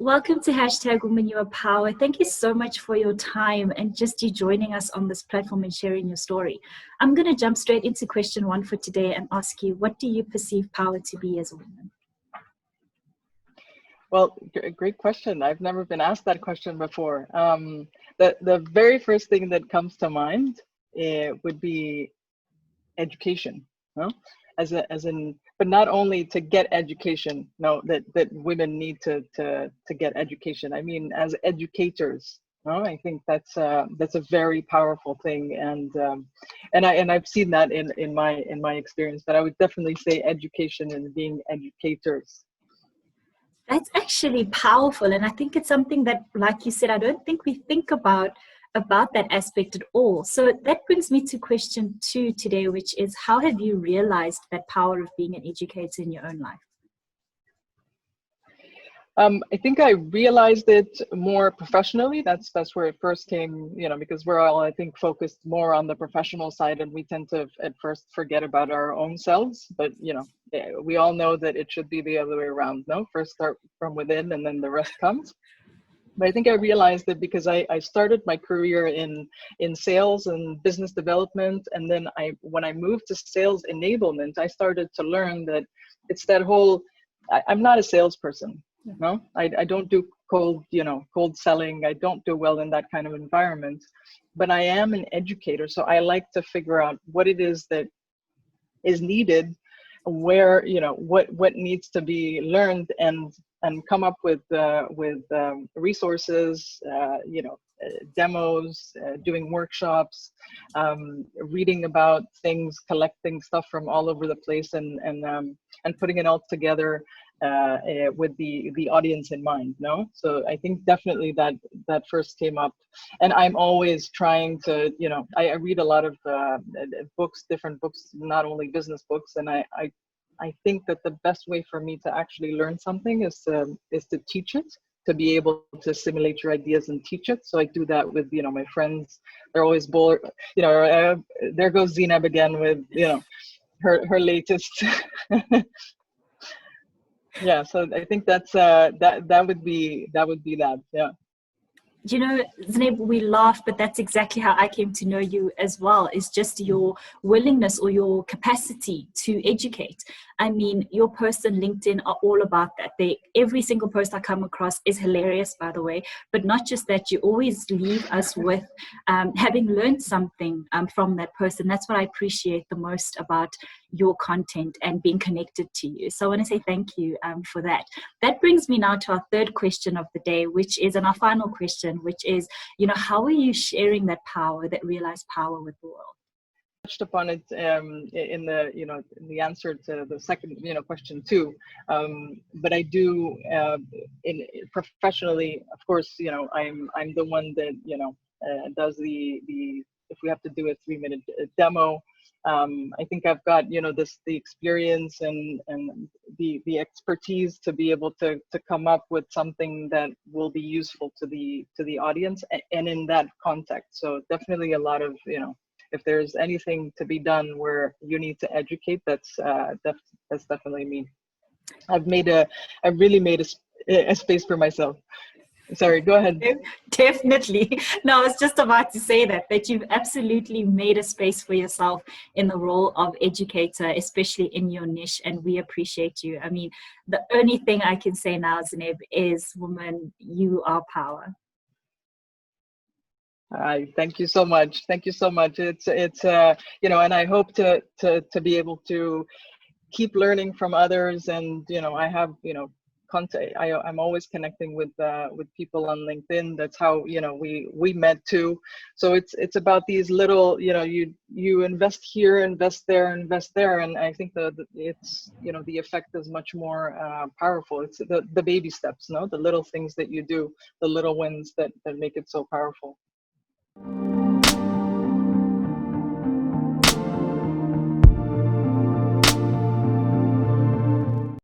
welcome to #Women You Are Power. Thank you so much for your time and just you joining us on this platform and sharing your story. I'm going to jump straight into question 1 for today and ask you, what do you perceive power to be as a woman? Well, great question. I've never been asked that question before. The very first thing that comes to mind would be education, no? But not only to get education, no, that women need to get education. I mean, as educators, no, I think that's a very powerful thing, and I've seen that in my experience. But I would definitely say education and being educators. That's actually powerful, and I think it's something that, like you said, I don't think we think about that aspect at all. So that brings me to question 2 today, which is, how have you realized that power of being an educator in your own life? I think I realized it more professionally. That's where it first came, because we're all, I think, focused more on the professional side, and we tend to at first forget about our own selves. But we all know that it should be the other way around. No, first start from within, and then the rest comes. But I think I realized it because I started my career in sales and business development, and then when I moved to sales enablement, I started to learn that it's that whole. I'm not a salesperson. No, I don't do cold selling. I don't do well in that kind of environment, but I am an educator. So I like to figure out what it is that is needed, where, what needs to be learned, and come up with resources, demos, doing workshops, reading about things, collecting stuff from all over the place, and putting it all together with the audience in mind. No, so I think definitely that first came up, and I'm always trying to, I read a lot of books, different books, not only business books, and I think that the best way for me to actually learn something is to teach it, to be able to assimilate your ideas and teach it. So I do that with my friends. They're always bored. There goes Zineb again with her latest. Yeah, so I think that's that would be that. Yeah. Zineb, we laugh, but that's exactly how I came to know you as well, is just your willingness or your capacity to educate. I mean, your posts on LinkedIn are all about that. Every single post I come across is hilarious, by the way, but not just that, you always leave us with having learned something from that post. And that's what I appreciate the most about your content and being connected to you. So I want to say thank you for that. That brings me now to our third question of the day, which is, and our final question, which is, how are you sharing that power, that realized power with the world? Touched upon it in the answer to the second question too, but I do professionally, of course, I'm the one that does the if we have to do a 3-minute demo. I think I've got the experience and the expertise to be able to come up with something that will be useful to the audience, and in that context. So definitely a lot of if there's anything to be done where you need to educate, that's definitely me. I've really made a space for myself. Sorry, go ahead. Definitely. No, I was just about to say that you've absolutely made a space for yourself in the role of educator, especially in your niche, and we appreciate you. I mean, the only thing I can say now, Zineb, is, woman, you are power. Thank you so much. Thank you so much. It's and I hope to be able to keep learning from others, and I have contact. I'm always connecting with people on LinkedIn. That's how we met too. So it's about these little you invest here, invest there, and I think it's the effect is much more powerful. It's the baby steps, the little things that you do, the little wins that make it so powerful.